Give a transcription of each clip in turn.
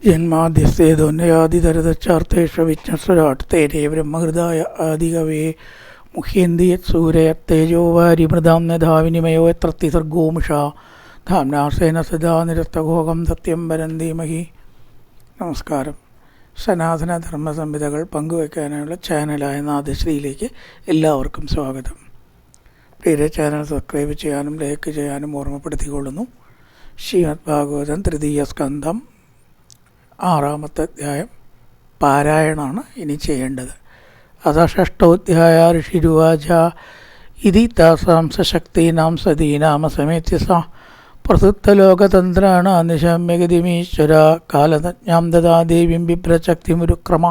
ജന്മാദ്യസ്തേതോന്നയാദിതരതച്ചാർത്തേഷു വിജ്ഞസ്വരാട്ടേരേ ബ്രഹ്മഹൃദായ ആദികവേ മുഹ്യന്തിയത്സൂരയത്തേജോ വാരിമൃതാം യഥാവിനിമയോ യത്ര തിസർഗോമുഷാ ധാംനാസേന സദാ നിരസ്തഘോകം സത്യം പരം ധീമഹി. നമസ്കാരം. സനാതന ധർമ്മ സംഹിതകൾ പങ്കുവയ്ക്കാനുള്ള ചാനലായ നാദശ്രീയിലേക്ക് എല്ലാവർക്കും സ്വാഗതം. പ്രിയരെ, ചാനൽ സബ്സ്ക്രൈബ് ചെയ്യാനും ലൈക്ക് ചെയ്യാനും ഓർമ്മപ്പെടുത്തിക്കൊള്ളുന്നു. ശ്രീമദ് ഭാഗവതം തൃതീയ സ്കന്ധം 6-ാമത്തെ അധ്യായം പാരായണമാണ് ഇനി ചെയ്യേണ്ടത്. അഥ ഷഷ്ടോധ്യായ ഋഷിരുവാച ഇതി താസാം സശക്തീനാം സതീനാമസമേത്യ സ പ്രസുപ്തലോകതന്ത്രാണ നിശമ്യഗതിമീശ്വര കാലതജ്ഞാം ദദാ ദേവീം ബിഭ്രശക്തിമുരുക്രമ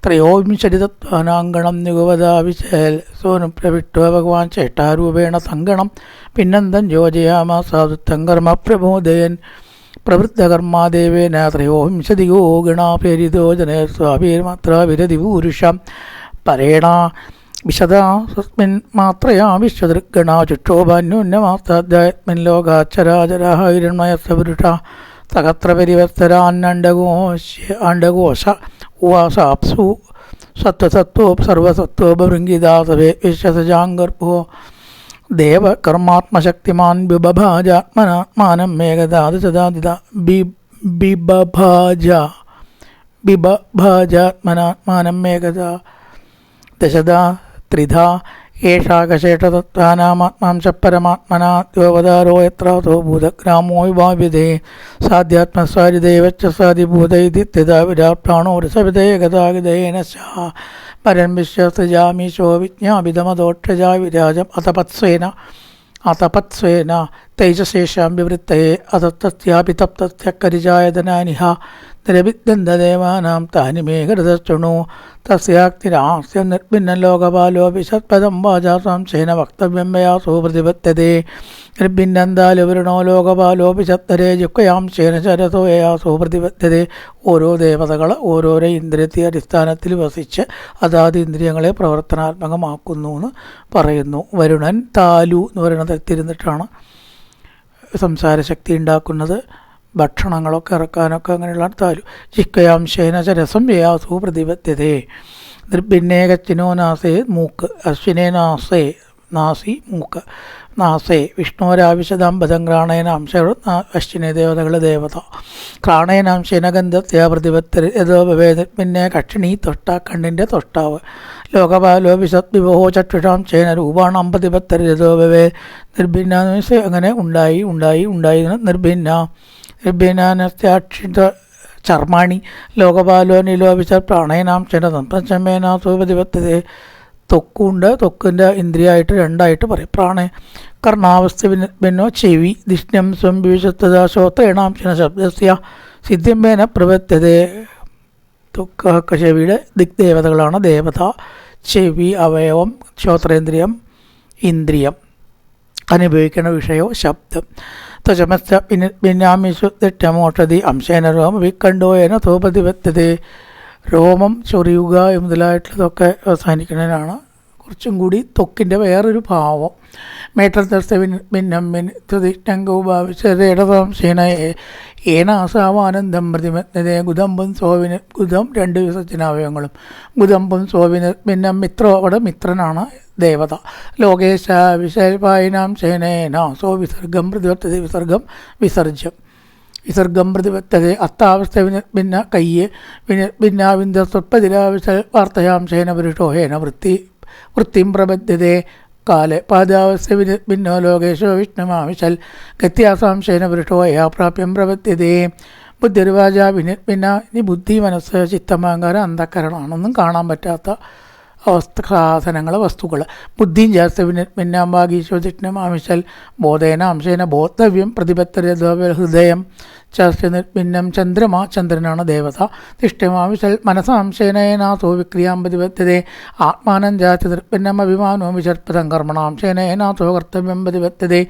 ത്രയോവിംശതിതത്വാനാങ്കണം നിഗുവദാവിശേൽ സോനുപ്രവിഷ്ടോ ഭഗവാൻ ചേഷ്ടാരൂപേണ സങ്കണം പിന്നന്തം യോജയാമാസാദുത്തം കർമ്മ പ്രബോധയൻ പ്രവൃത്തകർമാദേവേന ത്രയോവിംശതികോ ഗണാപേരിതോ ജനസ്വാഭിർമാത്ര വിരതിപൂരുഷം പരേണ വിശദാസ്മിൻ മാത്രയാ വിശ്വദൃഗണ ചുക്ഷോഭാന്യോന്യമാസ്താദ്യസ്മിൻ ലോകാച്ചരാചരാ ഹിരണ്മയസപുരുഷ തകത്ര പരിവത്സരാന്നണ്ടകോശ ഉവാസാപ്സു സത്വസത്വോ സർവസത്വോപഭൃംഗിദാസവേ വിശ്വസജാംഗർഭോ ദേവകർമാത്മശക്തിമാൻ ബിബഭാജാത്മനാത്മാനം മേഘദാത് സദാദിത ബിബഭാജാത്മനാത്മാനം മേഘദാ ദശദാ ത്രിധാ ഏഷാകശേഷതത്വാനാമാത്മാംശ പരമാത്മനാ ദ്യോവതാരോ യത്രാസോ ഭൂതഗ്രാമോ വിഭാവ്യതേ സാധ്യാത്മസ്വാരിദേവച്ച സാധിഭൂതൈതിത്യതാ വിരാപ്രാണോ രസവിധേ ഗതാഗതേന സ്യാ പരം വിശ്വസജാമീശോ വിജ്ഞാപിതമദോക്ഷജാ വിരാജം അതപത്സ്വേന തൈജശേഷാം വിവൃത്തയെ അതത്തസ്യാപി തപ്തസ്യ കരിജായതനാനിഹ നിരവിദ്യന്തദേവാനാം താനി മേ ഹൃദശ്ചൃണു തസ്യാക്തിരാസ്യം നിർഭിന്ന ലോകപാലോപി സത്പദം വാചാ സംശയേന വക്തവ്യം മയാസോ പ്രതിപത്യതേ നിർഭിന്നന്താലുവൃണോ ലോകപാലോപി സത്തരേ യുക്തയാംശേന ശരസോ യയാസോ പ്രതിപത്യതേ. ഓരോ ദേവതകൾ ഓരോരോ ഇന്ദ്രിയത്തെ അടിസ്ഥാനത്തിൽ വസിച്ച് അതാത് ഇന്ദ്രിയങ്ങളെ പ്രവർത്തനാത്മകമാക്കുന്നു എന്ന് പറയുന്നു. വരുണൻ താലു എന്ന് പറയുന്ന തരത്തിരുന്നിട്ടാണ് സംസാരശക്തി ഉണ്ടാക്കുന്നത്. ഭക്ഷണങ്ങളൊക്കെ ഇറക്കാനൊക്കെ അങ്ങനെയുള്ള താലു. ജിക്കയാംശേന ചരസം യയാസു പ്രതിപത്യതേ. നിർഭിന്നേകച്ചിനോ നാസേ മൂക്ക് അശ്വിനേ നാസേ നാസി മൂക്ക് നാസേ വിഷ്ണുരാവിശദാംബദം ക്രാണേനാംശ അശ്വിനെ ദേവതകൾ ദേവത ക്രാണേനാംശേന ഗന്ധത്യാ പ്രതിപത്തര് യഥോ ഭവേ നിർഭിന്നേ കക്ഷിണീ തൊഷ്ട കണ്ണിൻ്റെ തൊഷ്ടാവ് ലോകപാലോ വിശദ്വിഭോ ചക്ഷുഷാംശേന രൂപാണം പ്രതിപത്തര് യഥോ ഭവേ നിർഭിന്ന അങ്ങനെ ഉണ്ടായി നിർഭിന്നാനസ്യാക്ഷിത ചർമാണി ലോകപാലോ നിലോപിച്ച പ്രാണേനാംശേന തന്ത്രമേനാസോ പ്രതിപത്തതേ. ത്വക്കുണ്ട്, ത്വക്കിൻ്റെ ഇന്ദ്രിയമായിട്ട് രണ്ടായിട്ട് പറയും. പ്രാണേ കർണാവസ്ഥ ഭിന്നോ ചെവി ദിഷ്ണ്യം സംവിശത്തത ശ്രോത്രേണാംശന ശബ്ദസ്യ സിദ്ധ്യംബേന പ്രവർത്തതേ. ത്വക്ക് ചെവിയുടെ ദിഗ്ദേവതകളാണ് ദേവത. ചെവി അവയവം, ശ്രോത്രേന്ദ്രിയം ഇന്ദ്രിയം, അനുഭവിക്കുന്ന വിഷയോ ശബ്ദം. ത്വചമസ്യ ഭിന്നാമിഷുദിഷ്ടമോഷധി അംശേന രോമ വിക്കണ്ടോയേന തോപതിപത്യതേ. രോമം ചൊറിയുക മുതലായിട്ടുള്ളതൊക്കെ അവസാനിക്കുന്നതിനാണ് കുറച്ചും കൂടി ത്വക്കിൻ്റെ വേറൊരു ഭാവം. മേട്ടർത്തസ്യവിന്നംശേന ഏനാസാവാനന്ദം പ്രതിമജ്ഞതേ. ഗുദമ്പും സോവിന് ഗുദം 2 വിസർജനാവയവങ്ങളും ഗുദമ്പും സോവിന് ഭിന്നം മിത്രോ അവിടെ മിത്രനാണ് ദേവത. ലോകേശ വിശൽപായനാം ശേനേന സോ വിസർഗം പ്രതിവർത്തത വിസർജ്യം വിസർഗം പ്രതിപത്തതേ. അത്താവസ്ഥ ഭിന്ന കയ്യ് ഭിന്നാവിന്ദ സ്വൽപ്പതിരാവിശൽ വാർത്തയാംശേന പുരുഷോ ഹേന വൃത്തിം പ്രബദ്ധ്യതേ. കാലെ പാദാവസ്ഥ ഭിന്നോ ലോകേശോ വിഷ്ണുമാവിശൽ ഗത്യാസാംശേന പുരുഷോ യാ പ്രാപ്യം പ്രബദ്ധ്യതേ. ബുദ്ധിർവാച ഭിന്ന ഇനി ബുദ്ധി, മനസ്സ്, ചിത്തമഹങ്കാരം, അന്ധക്കരണമാണെന്നും കാണാൻ പറ്റാത്ത സാധനങ്ങൾ, വസ്തുക്കൾ. ബുദ്ധിയും ജാസ്തി ഭിന്നാംബാഗീശ്വദിഷ്ണം ആമിശൽ ബോധേന അംശേന ബോധവ്യം പ്രതിപത്തര ഹൃദയം ചാസ്തി ഭിന്നം ചന്ദ്രമ ചന്ദ്രനാണ് ദേവത. തിഷ്ടമാവിശൽ മനസാംശേനേനാസോ വിക്രിയാം പ്രതിപത്യതേ. ആത്മാനം ജാതി നിർഭിന്നം അഭിമാനോ വിചർപ്പതം കർമ്മണാംശേനേനാസോ കർത്തവ്യം പ്രതിപത്യതേ.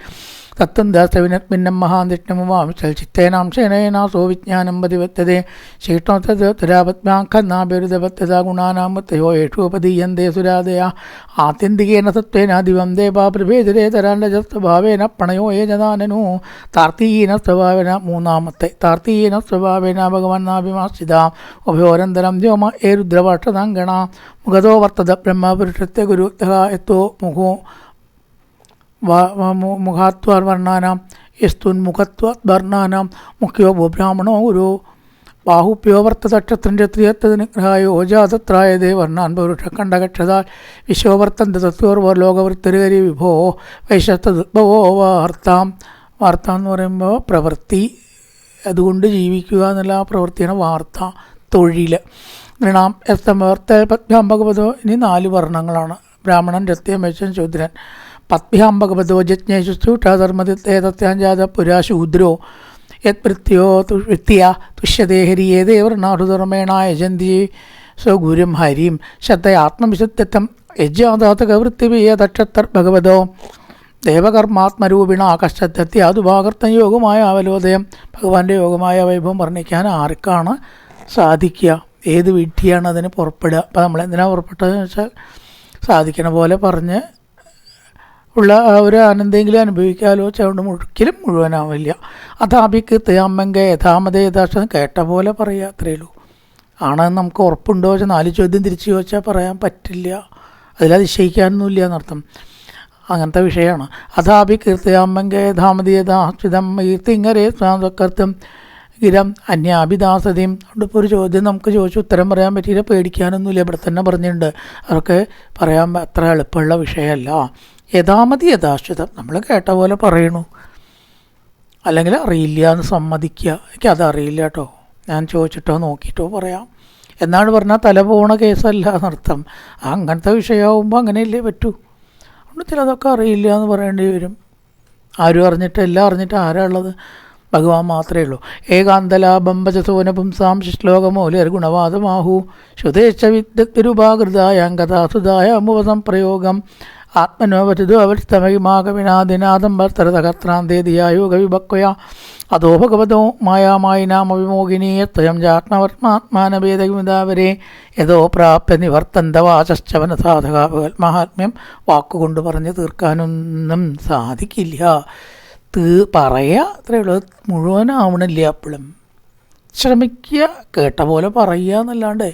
തത്വം ദാസവിനത്മിന്നം മഹാന്തിഷ്ണമുവാംശൽ ചിത്തേനാംശേനേനാസോ വിജ്ഞാനം പതിവത്യതേ ശീഷ്ണോത്തരാപത്മാഖന്നാഭിരുദപത്യത ഗുണാനാമത്തയോ യേഷുപദീയന്തേ സുരാദയ ആത്യന്തികേന സത്വേനാദിവം ദേവാപ്രഭേദരേതരാണ്ടജസ്വഭാവേന പ്രണയോ ഏജദാനനു താർത്തീന സ്വഭാവേന മൂന്നാമത്തെ താർത്തീന സ്വഭാവേന ഭഗവാൻ നാഭിമാശ്രിത ഉഭയോരന്തരം വ്യോമ ഏ രുദ്രഭാഷതാങ്കണ മുഖതോ വർത്തത ബ്രഹ്മപുരുഷത്തെ ഗുരു യത്തോ മുഖോ മുഖാത്വർവർണ്ണാനാം യസ്തുന്മുഖത്വർണ്ണാനാം മുഖ്യോ ഭൂബ്രാഹ്മണോ ഗുരു ബാഹുപ്യോ വർത്തതക്ഷത്രൻ്റെ ത്രിയത്തനിഗ്രഹായോ ജാതത്രായതേ വർണ്ണാൻ പൗരുഷ കണ്ടകക്ഷതാൽ വിശ്വവർത്തന്ത തത്വോർലോകവൃത്തരുകരി വിഭോ വൈശസ്തുദ്ഭവോ വാർത്താം വാർത്ത എന്ന് പറയുമ്പോൾ പ്രവൃത്തി, അതുകൊണ്ട് ജീവിക്കുക എന്നുള്ള ആ പ്രവൃത്തിയാണ് വാർത്ത, തൊഴിൽ. ഗൃണാം എസ്തമവർത്ത പത്ഭ്യാം ഭഗവതോ. ഇനി 4 വർണ്ണങ്ങളാണ്: ബ്രാഹ്മണൻ, രത്യം, വൈശ്യൻ, ശൂദ്രൻ. പത്ഭ്യാം ഭഗവതോ ജജ്ഞേഷു സൂക്ഷാധർമ്മതിത്തേതത്യാഞ്ജാത പുരാ ശൂദ്രോ യത്പ്രത്യോ വൃത്തിയ തുഷ്യദേഹരിയേതേ വർണ്ണാഹുധർമ്മേണ യജന്തി സ്വഗുരും ഹരിം ശ്രദ്ധയാത്മവിശുദ്ധത്വം യജ്ഞാതാതക വൃത്തിവേദക്ഷത്തർ ഭഗവതോ ദേവകർമാത്മരൂപിണ കശ്ചത്യാതുഭാകർത്തം യോഗമായ അവലോദയം. ഭഗവാന്റെ യോഗമായ വൈഭവം വർണ്ണിക്കാൻ ആർക്കാണ് സാധിക്കുക? ഏത് വിഡ്ഢിയാണ് അതിന് പുറപ്പെടുക? അപ്പോൾ നമ്മളെന്തിനാണ് പുറപ്പെട്ടതെന്ന് വെച്ചാൽ സാധിക്കണ പോലെ പറഞ്ഞ് ഉള്ള ഒരു ആനന്ദമെങ്കിലും അനുഭവിക്കാമല്ലോ. അതുകൊണ്ട് ഒരിക്കലും മുഴുവനാവില്ല. അതാപിക്ക് തയാമ്പങ്ക യഥാമതേ യഥാർത്ഥം കേട്ട പോലെ പറയുക, അത്രയേ ഉള്ളൂ. ആണെന്ന് നമുക്ക് ഉറപ്പുണ്ടോ വെച്ചാൽ 4 ചോദ്യം തിരിച്ച് ചോദിച്ചാൽ പറയാൻ പറ്റില്ല. അതിലതിശയിക്കാനൊന്നുമില്ല എന്നർത്ഥം. അങ്ങനത്തെ വിഷയമാണ്. അഥാപി കീർത്തയാമ്പങ്ക യഥാമതി യഥാസ്ഥിതം കീർത്തിങ്ങരേ സ്വാതക്കർത്തം ഗിരം അന്യാഭിദാസതയും. അതുകൊണ്ട് ഇപ്പോൾ ഒരു ചോദ്യം നമുക്ക് ചോദിച്ചു ഉത്തരം പറയാൻ പറ്റിയില്ല, പേടിക്കാനൊന്നുമില്ല. ഇവിടെ തന്നെ പറഞ്ഞിട്ടുണ്ട്, അതൊക്കെ പറയാൻ അത്ര എളുപ്പമുള്ള വിഷയമല്ല. യഥാമതി യഥാശ്രിതം, നമ്മൾ കേട്ട പോലെ പറയണു. അല്ലെങ്കിൽ അറിയില്ല എന്ന് സമ്മതിക്കുക. എനിക്കതറിയില്ല കേട്ടോ, ഞാൻ ചോദിച്ചിട്ടോ നോക്കിയിട്ടോ പറയാം എന്നാണ് പറഞ്ഞാൽ തല പോണ കേസല്ല എന്നർത്ഥം. അങ്ങനത്തെ വിഷയമാകുമ്പോൾ അങ്ങനെയല്ലേ പറ്റൂ. അതുകൊണ്ട് ചിലതൊക്കെ അറിയില്ല എന്ന് പറയേണ്ടി വരും. ആരും അറിഞ്ഞിട്ട് എല്ലാം അറിഞ്ഞിട്ട് ആരാ ഉള്ളത്? ഭഗവാൻ മാത്രമേ ഉള്ളൂ. ഏകാന്തലാഭം ഭജസോന പുംസാം ശ്ലോകമൂലർ ഗുണവാദമാഹു ശ്രുതേച്ഛ വിദ്യുരുപാകൃതായ അങ്കഥാസുതായ അമുപസംപ്രയോഗം ആത്മനോപരിതോ അവസ്ഥമഹിമാകവിനാദിനാദം ഭർത്തരതകർത്രാന്തേതിയായോഗവിഭക്വയ അതോ ഭഗവതോ മായാമായിനാമവിമോഹിനീയത്വയം ജാത്മവർമാത്മാനഭേദവിതാവരെ യഥോ പ്രാപ്യ നിവർത്തന്തവാചശ്ചവന സാധക. മഹാത്മ്യം വാക്കുകൊണ്ട് പറഞ്ഞ് തീർക്കാനൊന്നും സാധിക്കില്ല. പറയുക അത്രയേ ഉള്ളൂ, മുഴുവനാവണില്ല. അപ്പോഴും ശ്രമിക്കുക, കേട്ട പോലെ പറയുക എന്നല്ലാണ്ട്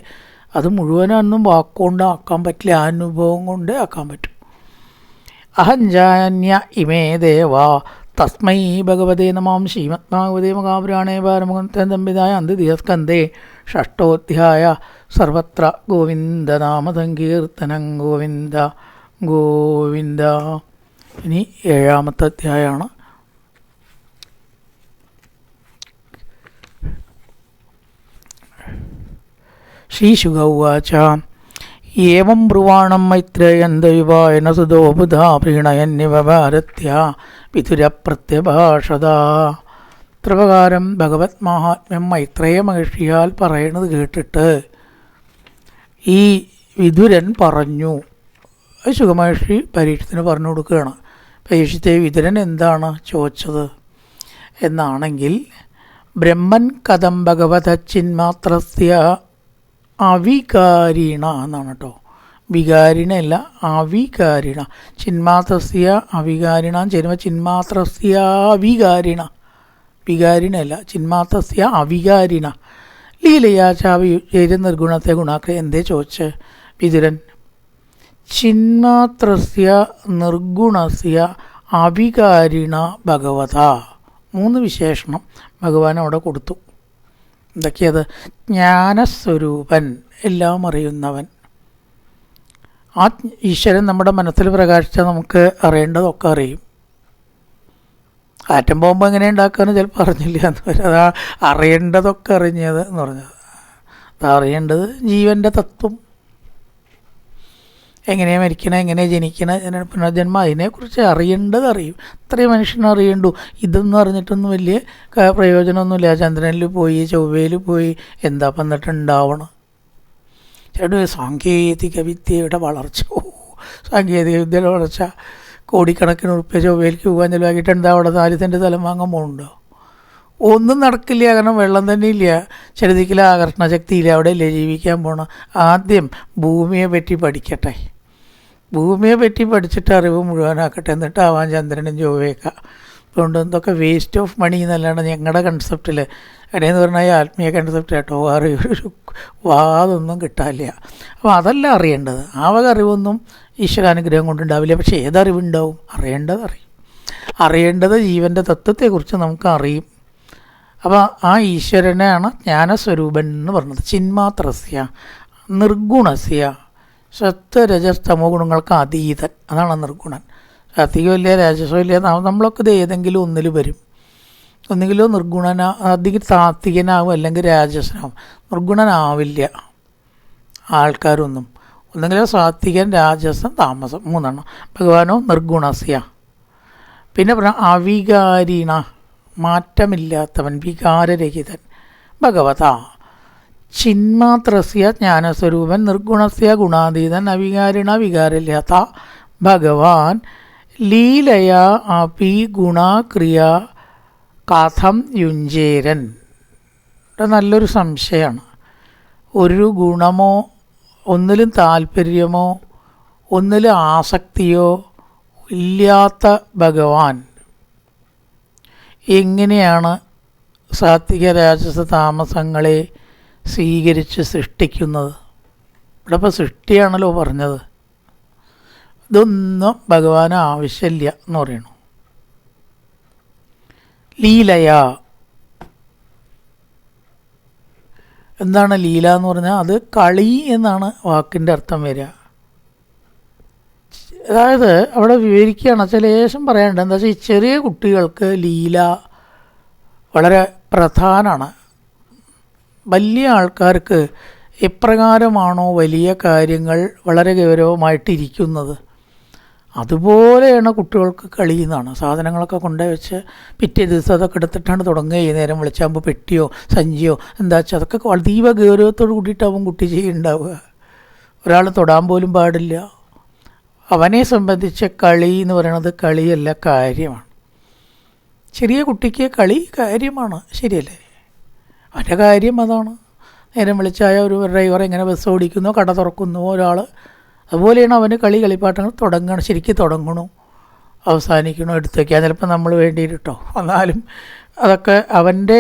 അത് മുഴുവനൊന്നും വാക്കുകൊണ്ട് ആക്കാൻ പറ്റില്ല, അനുഭവം കൊണ്ട് ആക്കാൻ പറ്റും. അഹഞ്ജാന്യ ഇമേ ദേവ തസ്മൈ ഭഗവതേ നമാം ശ്രീമദ്ഭാഗവതേ മഹാപുരാണേ പാരമുഖന്തംബിതായ അന്ത്യസ്കന്ധേ ഷഷ്ടോധ്യായ സർവത്ര ഗോവിന്ദനാമസങ്കീർത്തനം ഗോവിന്ദ ഗോവിന്ദ. ഇനി 7ാമത്തെ അധ്യായമാണ്. ശ്രീശുക ഉവാച ഏവം ബ്രുവാണം മൈത്രേയന്തയുവായന സുതോ ബുധാ പ്രീണയന്നിവ ഭാരത്യ വിതുരപ്രത്യഭാഷത. ഇത്രപ്രകാരം ഭഗവത് മഹാത്മ്യം മൈത്രേയ മഹർഷിയാൽ പറയണത് കേട്ടിട്ട് ഈ വിതുരൻ പറഞ്ഞു. ശുഗമഹർഷി പരീക്ഷത്തിന് പറഞ്ഞു കൊടുക്കുകയാണ്. പരീക്ഷത്തെ വിതുരൻ എന്താണ് ചോദിച്ചത് എന്നാണെങ്കിൽ, ബ്രഹ്മൻ കഥം ഭഗവത ചിന്മാത്രസ്യ അവികാരിണ എന്നാണ് കേട്ടോ. വികാരിണല്ല, അവികാരിണ. ചിന്മാത്രസ്യ അവികാരിണ ചേരുമ്പോൾ ചിന്മാത്രസ്യ അവികാരിണ, വികാരിണല്ല, ചിന്മാത്രസ്യ അവികാരിണ. ലീലയാചാവി നിർഗുണത്തെ ഗുണാക്ക. എന്തേ ചോദിച്ച് വിതുരൻ? ചിന്മാത്രസ്യ നിർഗുണസ്യ അവികാരിണ ഭഗവത. 3 വിശേഷണം ഭഗവാൻ അവിടെ കൊടുത്തു. എന്തൊക്കെയത്? ജ്ഞാനസ്വരൂപൻ, എല്ലാം അറിയുന്നവൻ. ആ ഈശ്വരൻ നമ്മുടെ മനസ്സിൽ പ്രകാശിച്ചാൽ നമുക്ക് അറിയേണ്ടതൊക്കെ അറിയും. ആറ്റം ബോംബ് എങ്ങനെ ഉണ്ടാക്കാമെന്ന് ചിലപ്പോൾ അറിഞ്ഞില്ല എന്ന് വരും. അതാ അറിയേണ്ടതൊക്കെ അറിഞ്ഞത് എന്ന് പറഞ്ഞത്. അതറിയേണ്ടത് ജീവൻ്റെ തത്വം, എങ്ങനെയാണ് മരിക്കണം, എങ്ങനെയാണ് ജനിക്കണം, പുനർജന്മം, അതിനെക്കുറിച്ച് അറിയേണ്ടത് അറിയും. അത്രയും മനുഷ്യനെ അറിയണ്ടു. ഇതൊന്നും അറിഞ്ഞിട്ടൊന്നും വലിയ പ്രയോജനമൊന്നുമില്ല. ചന്ദ്രനിൽ പോയി ചൊവ്വയിൽ പോയി എന്താ വന്നിട്ടുണ്ടാവണം. ചേട്ടൻ സാങ്കേതിക വിദ്യയുടെ വളർച്ച, സാങ്കേതിക വിദ്യയുടെ വളർച്ച കോടിക്കണക്കിന് ഉറുപ്പ്യ ചൊവ്വയിലേക്ക് പോകാൻ ചിലവാക്കിയിട്ട് എന്താ അവിടെ 4 സെൻറ്റ് സ്ഥലം വാങ്ങാൻ പോകുന്നുണ്ടോ? ഒന്നും നടക്കില്ല. കാരണം വെള്ളം തന്നെ ഇല്ല, ശരീരത്തിലെ ആകർഷണ ശക്തിയില്ല, അവിടെ ഇല്ലേ ജീവിക്കാൻ പോകണം. ആദ്യം ഭൂമിയെ പറ്റി പഠിക്കട്ടെ, ഭൂമിയെ പറ്റി പഠിച്ചിട്ട് അറിവ് മുഴുവനാക്കട്ടെ, എന്നിട്ടാവാൻ ചന്ദ്രനും ചൊവ്വയൊക്കെ. അതുകൊണ്ട് എന്തൊക്കെ വേസ്റ്റ് ഓഫ് മണി എന്നല്ലാണ്ട് ഞങ്ങളുടെ കൺസെപ്റ്റിൽ ഇടയെന്ന് പറഞ്ഞാൽ ആത്മീയ കൺസെപ്റ്റ് കേട്ടോ, അറിയൊരു വാതൊന്നും കിട്ടാനില്ല. അപ്പോൾ അതല്ല അറിയേണ്ടത്. ആ വക അറിവൊന്നും ഈശ്വരാനുഗ്രഹം കൊണ്ടുണ്ടാവില്ല. പക്ഷേ ഏതറിവുണ്ടാവും? അറിയേണ്ടത് ജീവൻ്റെ തത്വത്തെക്കുറിച്ച് നമുക്ക് അറിയും. അപ്പോൾ ആ ഈശ്വരനെയാണ് ജ്ഞാനസ്വരൂപൻ എന്ന് പറഞ്ഞത്. ചിന്മാത്രസ്യ നിർഗുണസ്യ സത്വരജസ്തമോ ഗുണങ്ങൾക്ക് അതീതൻ, അതാണ് നിർഗുണൻ. സാത്വികമില്ല രാജസമില്ല, നമ്മളൊക്കെ ഇത് ഏതെങ്കിലും ഒന്നിൽ വരും. ഒന്നുകിലോ അധികം സാത്വികനാവും, അല്ലെങ്കിൽ രാജസനാവും. നിർഗുണനാവില്ല ആൾക്കാരൊന്നും. ഒന്നെങ്കിലോ സാത്വികൻ, രാജസം, താമസം, 3 ഭഗവാനോ നിർഗുണസ്യ. പിന്നെ പറഞ്ഞ അവികാരിണ, മാറ്റമില്ലാത്തവൻ, വികാരരഹിതൻ. ഭഗവത ചിന്മാത്രസ്യ ജ്ഞാനസ്വരൂപൻ, നിർഗുണസ്യ ഗുണാതീതൻ, അവികാരിണ വികാരമില്ലാത്ത ഭഗവാൻ. ലീലയാ അപി ഗുണക്രിയ കഥം യുഞ്ചേരൻ. നല്ലൊരു സംശയമാണ്. ഒരു ഗുണമോ ഒന്നിലും താല്പര്യമോ ഒന്നിലും ആസക്തിയോ ഇല്ലാത്ത ഭഗവാൻ എങ്ങനെയാണ് സാത്വിക രാജസ താമസങ്ങളെ സ്വീകരിച്ച് സൃഷ്ടിക്കുന്നത്? ഇവിടെ ഇപ്പോൾ സൃഷ്ടിയാണല്ലോ പറഞ്ഞത്. ഇതൊന്നും ഭഗവാന് ആവശ്യമില്ല എന്ന് പറയണു. ലീലയ, എന്താണ് ലീല എന്ന് പറഞ്ഞാൽ? അത് കളി എന്നാണ് വാക്കിൻ്റെ അർത്ഥം വരിക. അതായത് അവിടെ വിവരിക്കുകയാണ്, ചില ലേശം പറയാനുണ്ട്. എന്താ വെച്ചാൽ ഈ ചെറിയ കുട്ടികൾക്ക് ലീല വളരെ പ്രധാനമാണ്. വലിയ ആൾക്കാർക്ക് എപ്രകാരമാണോ വലിയ കാര്യങ്ങൾ വളരെ ഗൗരവമായിട്ടിരിക്കുന്നത്, അതുപോലെയാണ് കുട്ടികൾക്ക് കളി എന്നാണ്. സാധനങ്ങളൊക്കെ കൊണ്ടുപോയി വെച്ച് പിറ്റേ ദിവസം അതൊക്കെ എടുത്തിട്ടാണ് തുടങ്ങുക. ഈ നേരം വിളിച്ചാകുമ്പോൾ പെട്ടിയോ സഞ്ചിയോ എന്താ വെച്ചാൽ അതൊക്കെ അതീവ ഗൗരവത്തോട് കൂടിയിട്ടാവും കുട്ടി ചെയ്യുന്നുണ്ടാവുക. ഒരാൾ തൊടാൻ പോലും പാടില്ല. അവനെ സംബന്ധിച്ച കളി എന്ന് പറയുന്നത് കളിയല്ല, കാര്യമാണ്. ചെറിയ കുട്ടിക്ക് കളി കാര്യമാണ്, ശരിയല്ലേ? അവൻ്റെ കാര്യം അതാണ്. നേരം വിളിച്ചായ ഒരു ഡ്രൈവർ എങ്ങനെ ബസ് ഓടിക്കുന്നോ, കട തുറക്കുന്നുവോ ഒരാൾ, അതുപോലെയാണ് അവന് കളിപ്പാട്ടങ്ങൾ തുടങ്ങണം. ശരിക്കും തുടങ്ങണു, അവസാനിക്കണോ, എടുത്തു വയ്ക്കാൻ ചിലപ്പോൾ നമ്മൾ വേണ്ടിയിട്ടോ. എന്നാലും അതൊക്കെ അവൻ്റെ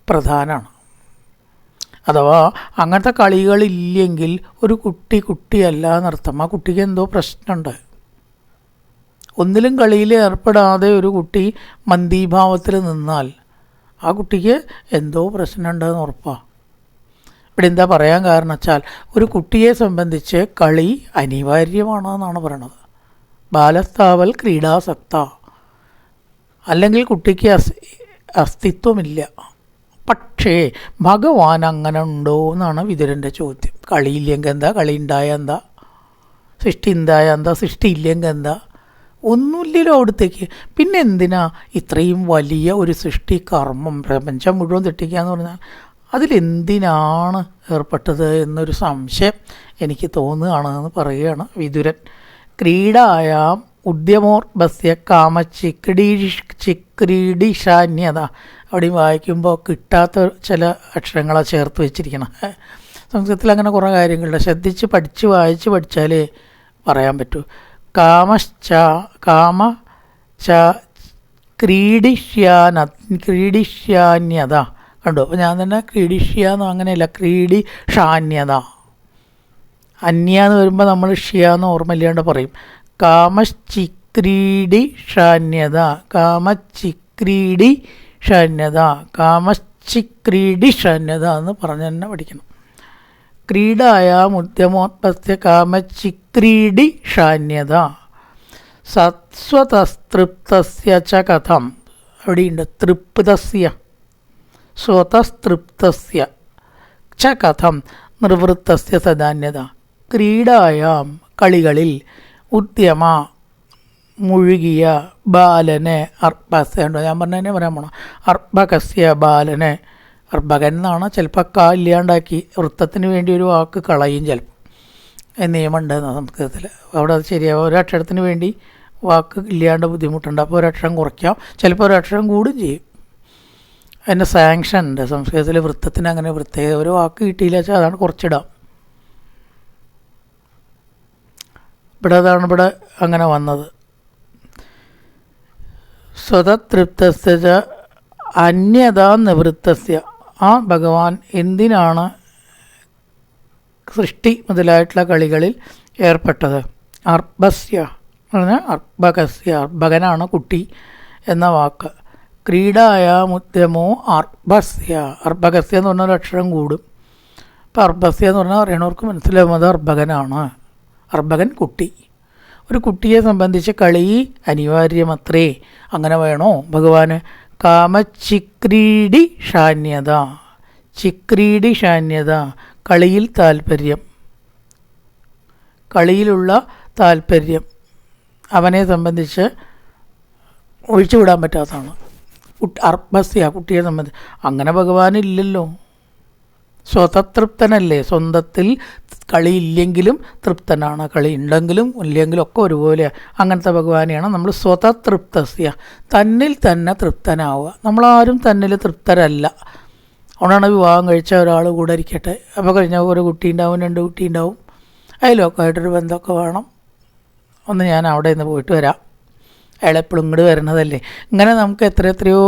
പ്രധാനമാണ്. അഥവാ അങ്ങനത്തെ കളികളില്ലെങ്കിൽ ഒരു കുട്ടി കുട്ടിയല്ല എന്നർത്ഥം. ആ കുട്ടിക്ക് എന്തോ പ്രശ്നമുണ്ട്. ഒന്നിലും കളിയിൽ ഏർപ്പെടാതെ ഒരു കുട്ടി മന്ദീഭാവത്തിൽ നിന്നാൽ ആ കുട്ടിക്ക് എന്തോ പ്രശ്നമുണ്ടെന്ന് ഉറപ്പാണ്. ഇവിടെ എന്താ പറയാൻ കാരണം വെച്ചാൽ, ഒരു കുട്ടിയെ സംബന്ധിച്ച് കളി അനിവാര്യമാണെന്നാണ് പറയണത്. ബാലസ്ഥാവൽ ക്രീഡാസക്ത, അല്ലെങ്കിൽ കുട്ടിക്ക് അസ്തിത്വമില്ല. പക്ഷേ ഭഗവാൻ അങ്ങനെ ഉണ്ടോ എന്നാണ് വിതുരൻ്റെ ചോദ്യം. കളിയില്ലെങ്കിൽ എന്താ, കളി ഉണ്ടായ എന്താ, സൃഷ്ടി ഉണ്ടായ എന്താ, സൃഷ്ടി ഇല്ലെങ്കിൽ എന്താ, ഒന്നുമില്ലല്ലോ അവിടത്തേക്ക്. പിന്നെ എന്തിനാ ഇത്രയും വലിയ ഒരു സൃഷ്ടി കർമ്മം, പ്രപഞ്ചം മുഴുവൻ തെറ്റിക്കുക എന്ന് പറഞ്ഞാൽ അതിലെന്തിനാണ് ഏർപ്പെട്ടത് എന്നൊരു സംശയം എനിക്ക് തോന്നുകയാണെന്ന് പറയുകയാണ് വിതുരൻ. ക്രീഡായാം ഉദ്യമോർബസ്യ കാമചിക്രീഡിഷാന്യത. അവിടെയും വായിക്കുമ്പോൾ കിട്ടാത്ത ചില അക്ഷരങ്ങളാണ് ചേർത്ത് വെച്ചിരിക്കണം. സംസ്കൃതത്തിൽ അങ്ങനെ കുറേ കാര്യങ്ങളുണ്ട്, ശ്രദ്ധിച്ച് പഠിച്ച് വായിച്ച് പഠിച്ചാലേ പറയാൻ പറ്റൂ. കാമ ച ക്രീഡിഷ്യാന്യത കണ്ടു. അപ്പോൾ ഞാൻ തന്നെ ക്രീഡിഷ്യാന്നോ അങ്ങനെയല്ല, ക്രീഡിഷാന്യത. അന്യ എന്ന് വരുമ്പോൾ നമ്മൾ ഷ്യാന്ന് ഓർമ്മയില്ലാണ്ട് പറയും. കാമചിക്രീഡിഷാന്യത, കാമചിക്രീഡിഷാന്യത എന്ന് പറഞ്ഞ് തന്നെ പഠിക്കണം. ക്രീഡായാം ഉദ്യമോത്പസ്യ കാമചിക്രീഡിഷാന്യത സത്സ്വതസ്തൃപ്തസ്യ ച കഥം. അവിടെയുണ്ട് തൃപ്തസ്യ, സ്വതസ്തൃപ്തസ്യ ച കഥം നിർവൃത്തസ്യ സദാന്യത. ക്രീഡായാം കളികളിൽ, ഉദ്യമ മുഴുകിയ, ബാലനെ അർഭസ്യ ഉണ്ടോ, ഞാൻ പറഞ്ഞതന്നെ പറയാൻ പോണം. അർഭകസ്യ ബാലനെ, അർഭകൻ എന്നാണ്. ചിലപ്പോൾ ക ഇല്ലാണ്ടാക്കി വൃത്തത്തിന് വേണ്ടി ഒരു വാക്ക് കളയും ചിലപ്പോൾ. നിയമമുണ്ട് സംസ്കൃതത്തിൽ. അവിടെ അത് ശരിയാവും. ഒരക്ഷരത്തിന് വേണ്ടി വാക്ക് ഇല്ലാണ്ട് ബുദ്ധിമുട്ടുണ്ട്. അപ്പോൾ ഒരക്ഷരം കുറയ്ക്കാം, ചിലപ്പോൾ ഒരക്ഷരം കൂടും ചെയ്യും. അതിൻ്റെ സാങ്ഷൻ ഉണ്ട് സംസ്കൃതത്തിൽ. വൃത്തത്തിന് അങ്ങനെ പ്രത്യേകത, ഒരു വാക്ക് കിട്ടിയില്ല വെച്ചാൽ അതാണ് കുറച്ചിടാം. ഇവിടെ അങ്ങനെ വന്നത്. സ്വതതൃപ്തസ്യ അന്യതാ നിവൃത്തസ്യ, ആ ഭഗവാൻ എന്തിനാണ് സൃഷ്ടി മുതലായിട്ടുള്ള കളികളിൽ ഏർപ്പെട്ടത്? അർഭസ്യ പറഞ്ഞാൽ അർഭകസ്യ, അർഭകനാണ് കുട്ടി എന്ന വാക്ക്. ക്രീഡായ മുദ്യമോ അർഭസ്യ, അർഭകസ്യ എന്ന് പറഞ്ഞാൽ ഒരു അക്ഷരം കൂടും. അപ്പോൾ അർഭസ്യ എന്ന് പറഞ്ഞാൽ അറിയണവർക്ക് മനസ്സിലാവും അത് അർഭകനാണ്. അർഭകൻ കുട്ടി. ഒരു കുട്ടിയെ സംബന്ധിച്ച് കളി അനിവാര്യമത്രേ. അങ്ങനെ വേണോ ഭഗവാന്? കാമചിക്രീഡി ഷാന്യത, ചിക്രീഡി ഷാന്യത, കളിയിൽ താല്പര്യം, കളിയിലുള്ള താല്പര്യം അവനെ സംബന്ധിച്ച് ഒഴിച്ചുവിടാൻ പറ്റാത്തതാണ്. അർഭസ്യ കുട്ടിയെ സംബന്ധിച്ച്. അങ്ങനെ ഭഗവാനില്ലല്ലോ, സ്വതതൃപ്തനല്ലേ. സ്വന്തത്തിൽ കളിയില്ലെങ്കിലും തൃപ്തനാണ്, കളി ഉണ്ടെങ്കിലും ഇല്ലെങ്കിലും ഒക്കെ ഒരുപോലെ. അങ്ങനത്തെ ഭഗവാനെയാണ് നമ്മൾ സ്വതതൃപ്തസ്യ, തന്നിൽ തന്നെ തൃപ്തനാവുക. നമ്മളാരും തന്നിൽ തൃപ്തരല്ല. അതുകൊണ്ടാണ് വിവാഹം കഴിച്ച ഒരാൾ കൂടെ ഇരിക്കട്ടെ, അപ്പോൾ കഴിഞ്ഞാൽ ഒരു കുട്ടി ഉണ്ടാവും, 2 കുട്ടി ഉണ്ടാവും, അതിലൊക്കെയായിട്ടൊരു ബന്ധമൊക്കെ വേണം. ഒന്ന് ഞാൻ അവിടെ നിന്ന് പോയിട്ട് വരാം, അയാളെപ്പോഴും ഇങ്ങോട്ട് വരണതല്ലേ. ഇങ്ങനെ നമുക്ക് എത്രയോ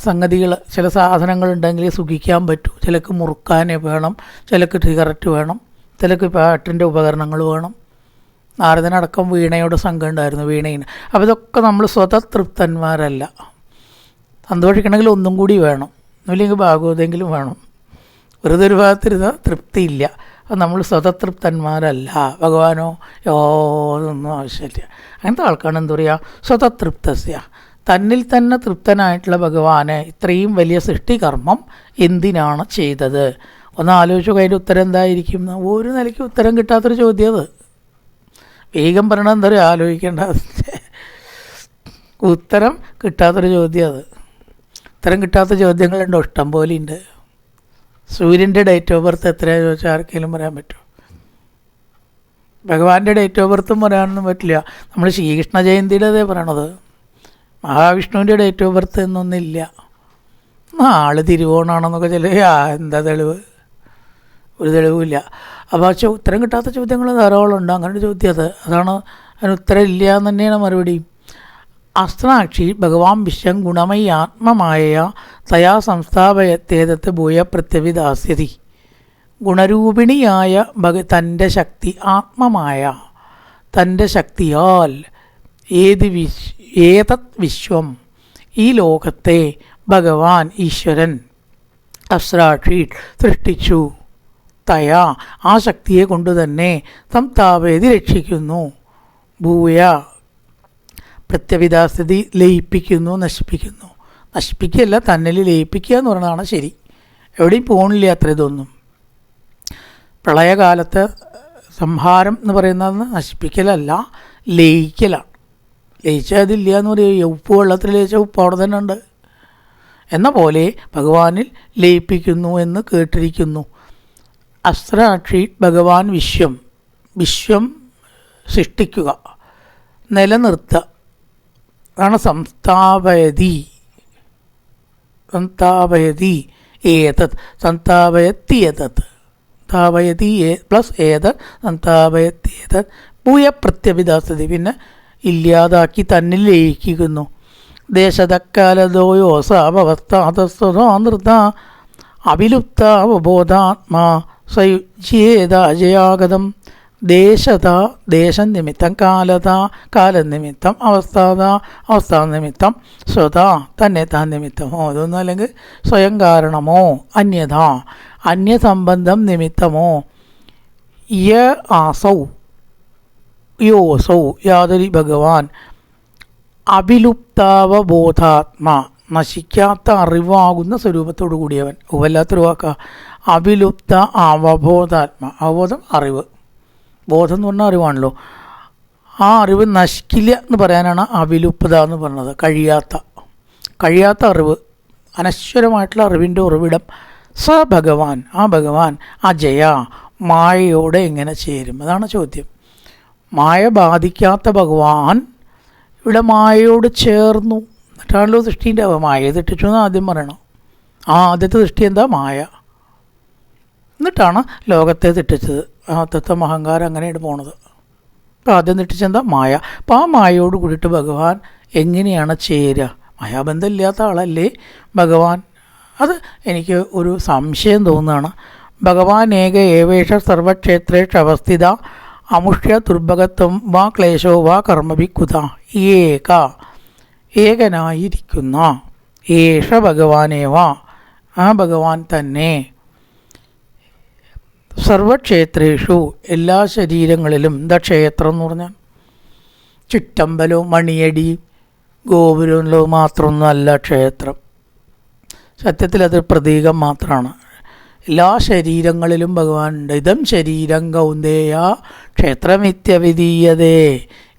സംഗതികൾ, ചില സാധനങ്ങളുണ്ടെങ്കിൽ സുഖിക്കാൻ പറ്റൂ. ചിലക്ക് മുറുക്കാൻ വേണം, ചിലക്ക് സിഗരറ്റ് വേണം, ചിലക്ക് പാട്ടിൻ്റെ ഉപകരണങ്ങൾ വേണം. നാരദനടക്കം വീണയോട് സംഘം ഉണ്ടായിരുന്നു, വീണയിന്. അപ്പോൾ ഇതൊക്കെ നമ്മൾ സ്വതതൃപ്തന്മാരല്ല. സന്തോഷിക്കണമെങ്കിൽ ഒന്നും കൂടി വേണം, അല്ലെങ്കിൽ ഭാഗവതെങ്കിലും വേണം. വെറുതെ ഒരു ഭാഗത്തിരുന്ന തൃപ്തിയില്ല. അപ്പം നമ്മൾ സ്വതതൃപ്തന്മാരല്ല. ഭഗവാനോ യാതൊന്നും ആവശ്യമില്ല. അങ്ങനത്തെ ആൾക്കാണ് എന്താ പറയുക, സ്വതതൃപ്തസ്യ, തന്നിൽ തന്നെ തൃപ്തനായിട്ടുള്ള ഭഗവാന് ഇത്രയും വലിയ സൃഷ്ടികർമ്മം എന്തിനാണ് ചെയ്തത്? ഒന്ന് ആലോചിച്ചു. അതിൻ്റെ ഉത്തരം എന്തായിരിക്കും? ഒരു നിലയ്ക്ക് ഉത്തരം കിട്ടാത്തൊരു ചോദ്യം അത്. വേഗം പറയണത് എന്താ പറയുക, ആലോചിക്കേണ്ട ഉത്തരം കിട്ടാത്തൊരു ചോദ്യം അത്. ഉത്തരം കിട്ടാത്ത ചോദ്യങ്ങളുണ്ടോ? ഇഷ്ടം പോലെ ഉണ്ട്. സൂര്യൻ്റെ ഡേറ്റ് ഓഫ് ബർത്ത് എത്രയാണെന്ന് ചോദിച്ചാൽ ആർക്കെങ്കിലും പറയാൻ പറ്റുമോ? ഭഗവാന്റെ ഡേറ്റ് ഓഫ് ബർത്തും പറയാനൊന്നും പറ്റില്ല. നമ്മൾ ശ്രീകൃഷ്ണ ജയന്തിയുടെ അതേ പറയണത്. മഹാവിഷ്ണുവിൻ്റെ ഡേറ്റ് ഓഫ് ബർത്ത് എന്നൊന്നില്ല. ആള് തിരുവോണാണെന്നൊക്കെ എന്താ തെളിവ്? ഒരു തെളിവുമില്ല. അപ്പോൾ ഉത്തരം കിട്ടാത്ത ചോദ്യങ്ങൾ ധാരാളം ഉണ്ട്. അങ്ങനെ ചോദ്യം അതാണ് അതിന് ഉത്തരം ഇല്ല എന്ന് തന്നെയാണ് മറുപടി. അസ്ത്രാക്ഷി ഭഗവാൻ വിശ്വം ഗുണമയി ആത്മമായ തയാ സംസ്ഥാപയത്തേതത്ത് ഭൂയ പ്രത്യവിദാസ്യതി. ഗുണരൂപിണിയായ തൻ്റെ ശക്തി, ആത്മമായ തൻ്റെ ശക്തിയാൽ ഏതത് വിശ്വം, ഈ ലോകത്തെ ഭഗവാൻ ഈശ്വരൻ അസ്രാക്ഷി സൃഷ്ടിച്ചു. തയാ ആ ശക്തിയെ കൊണ്ട് തന്നെ സംതാപേതി രക്ഷിക്കുന്നു. ഭൂയ പ്രത്യവിദാസ്ഥിതി ലയിപ്പിക്കുന്നു, നശിപ്പിക്കുന്നു. നശിപ്പിക്കുകയല്ല, തന്നിൽ ലയിപ്പിക്കുക എന്ന് പറയുന്നതാണ് ശരി. എവിടെയും പോകണില്ല അത്ര ഇതൊന്നും. പ്രളയകാലത്ത് സംഹാരം എന്ന് പറയുന്നത് നശിപ്പിക്കലല്ല, ലയിക്കലാണ്. ലയിച്ചാൽ അതില്ല എന്ന് പറയുക. ഉപ്പ് വെള്ളത്തിൽ ലയിച്ച ഉപ്പ് അവിടെ തന്നെ ഉണ്ട് എന്ന പോലെ ഭഗവാനിൽ ലയിപ്പിക്കുന്നു എന്ന് കേട്ടിരിക്കുന്നു. അസ്ത്രാക്ഷി ഭഗവാൻ വിശ്വം, വിശ്വം സൃഷ്ടിക്കുക, നിലനിർത്തുക, അതാണ് സംസ്ഥാപയതി. സംസ്ഥാപയതി ഏതത്, സംസ്ഥാപയത്തി ഏതത്, സ്ഥാപയതി പ്ലസ് ഏതത്, സംസ്ഥാപയത്തി ഏതത് ഭൂയപ്രത്യവിദാസ്യതി, പിന്നെ ഇല്ലാതാക്കി തന്നിൽ ലയിക്കുന്നു. ദേശതക്കാലതോയോസാവസ്ഥാതസ്വതോ അവിലുപ്ത അവബോധാത്മാ സയുജ്യേതാജയാഗതം. ദേശത ദേശം നിമിത്തം, കാലത കാലനിമിത്തം, അവസ്ഥാത അവസ്ഥാനിമിത്തം, സ്വത തന്നെ താൻ നിമിത്തമോ, അതൊന്നും അല്ലെങ്കിൽ സ്വയം കാരണമോ, അന്യത അന്യസംബന്ധം നിമിത്തമോ, യ ആസൗ യോസൗ യാതൊരു ഭഗവാൻ അവിലുപ്താവബോധാത്മാ നശിക്കാത്ത അറിവാകുന്ന സ്വരൂപത്തോടു കൂടിയവൻ. വല്ലാത്തൊരു വാക്ക. അവിലുപ്ത അവബോധാത്മാ, അവബോധം അറിവ്, ബോധം എന്ന് പറഞ്ഞാൽ അറിവാണല്ലോ. ആ അറിവ് നശിക്കില്ല എന്ന് പറയാനാണ് അവിലുപ്ത എന്ന് പറഞ്ഞത്. കഴിയാത്ത അറിവ്, അനശ്വരമായിട്ടുള്ള അറിവിൻ്റെ ഉറവിടം സ ഭഗവാൻ. ആ ഭഗവാൻ അജയ മായയോടെ എങ്ങനെ ചേരും? അതാണ് ചോദ്യം. മായ ബാധിക്കാത്ത ഭഗവാൻ ഇവിടെ ചേർന്നു. എന്നിട്ടാണല്ലോ സൃഷ്ടിൻ്റെ മായയെ തെറ്റിച്ചു എന്ന് ആദ്യം പറയണം. ആദ്യത്തെ സൃഷ്ടി എന്താ? മായ. എന്നിട്ടാണ് ലോകത്തെ തെറ്റിച്ചത്. തത്വം അഹങ്കാരം അങ്ങനെയാണ് പോണത്. അപ്പോൾ ആദ്യം തെറ്റിച്ചെന്താ? മായ. അപ്പോൾ ആ മായയോട് കൂടിയിട്ട് ഭഗവാൻ എങ്ങനെയാണ് ചേരുക? മായാബന്ധമില്ലാത്ത ആളല്ലേ ഭഗവാൻ? അത് എനിക്ക് ഒരു സംശയം തോന്നുകയാണ്. ഭഗവാൻ ഏക ഏവേഷ സർവക്ഷേത്രേഷു അവസ്ഥിത അമുഷ്യ ദുർഭഗത്വം വാ ക്ലേശോ വാ കർമ്മഭിക്കുത. ഏകനായിരിക്കുന്ന ഏഷ ഭഗവാനേവ, ആ ഭഗവാൻ തന്നെ സർവക്ഷേത്രേഷു എല്ലാ ശരീരങ്ങളിലും. എന്താ ക്ഷേത്രം എന്ന് പറഞ്ഞാൽ? ചുറ്റമ്പലോ മണിയടി ഗോപുരമല്ലോ മാത്രമൊന്നും അല്ല ക്ഷേത്രം. സത്യത്തിൽ അത് പ്രതീകം മാത്രമാണ്. എല്ലാ ശരീരങ്ങളിലും ഭഗവാനുണ്ട്. ഇതം ശരീരം കൗന്ദേയ ക്ഷേത്രമിത്യവിധീയതേ.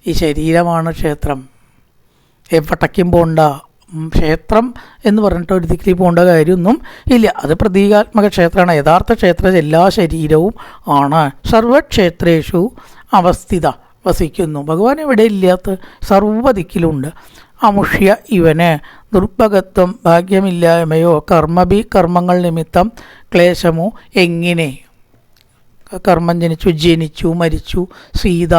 ഈ ശരീരമാണ് ക്ഷേത്രം. എവിടേക്കും പോണ്ട. ക്ഷേത്രം എന്ന് പറഞ്ഞിട്ട് ഒരു ദിക്കിൽ പോകേണ്ട കാര്യമൊന്നും ഇല്ല. അത് പ്രതീകാത്മക ക്ഷേത്രമാണ്. യഥാർത്ഥ ക്ഷേത്രം എല്ലാ ശരീരവും ആണ്. സർവക്ഷേത്രേഷു അവസ്ഥിത, വസിക്കുന്നു. ഭഗവാൻ എവിടെ ഇല്ലാത്ത? സർവ്വദിക്കിലുണ്ട്. അമുഷ്യ ഇവന് ദുർഭഗത്വം ഭാഗ്യമില്ലായ്മയോ കർമ്മങ്ങൾ നിമിത്തം ക്ലേശമോ. എങ്ങനെ? കർമ്മം ജനിച്ചു മരിച്ചു, സീത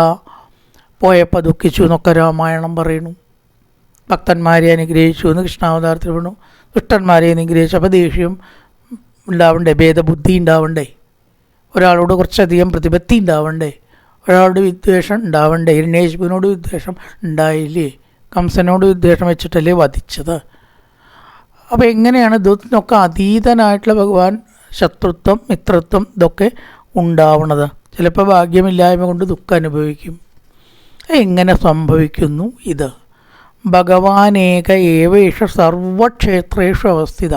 പോയപ്പോൾ ദുഃഖിച്ചു എന്നൊക്കെ രാമായണം പറയുന്നു. ഭക്തന്മാരെ അനുഗ്രഹിച്ചു എന്ന് കൃഷ്ണാവതാരത്തിൽ പറഞ്ഞു. ദുഷ്ടന്മാരെ അനുഗ്രഹിച്ചു. അപ്പോൾ ദേഷ്യം ഉണ്ടാവണ്ടേ? ഭേദബുദ്ധി ഉണ്ടാവണ്ടേ? ഒരാളോട് കുറച്ചധികം പ്രതിപത്തി ഉണ്ടാവണ്ടേ? ഒരാളുടെ വിദ്വേഷം ഉണ്ടാവണ്ടേ? ഹിരണ്യേശ്വരനോട് വിദ്വേഷം ഉണ്ടായില്ലേ? കംസനോട് വിദ്വേഷം വെച്ചിട്ടല്ലേ വധിച്ചത്? അപ്പോൾ എങ്ങനെയാണ് ഇതൊക്കെ അതീതനായിട്ടുള്ള ഭഗവാൻ ശത്രുത്വം മിത്രത്വം ഇതൊക്കെ ഉണ്ടാവണത്? ചിലപ്പോൾ ഭാഗ്യമില്ലായ്മ കൊണ്ട് ദുഃഖം അനുഭവിക്കും. എങ്ങനെ സംഭവിക്കുന്നു ഇത്? ഭഗവാനേക ഏവേഷ സർവക്ഷേത്രേഷു അവസ്ഥിത.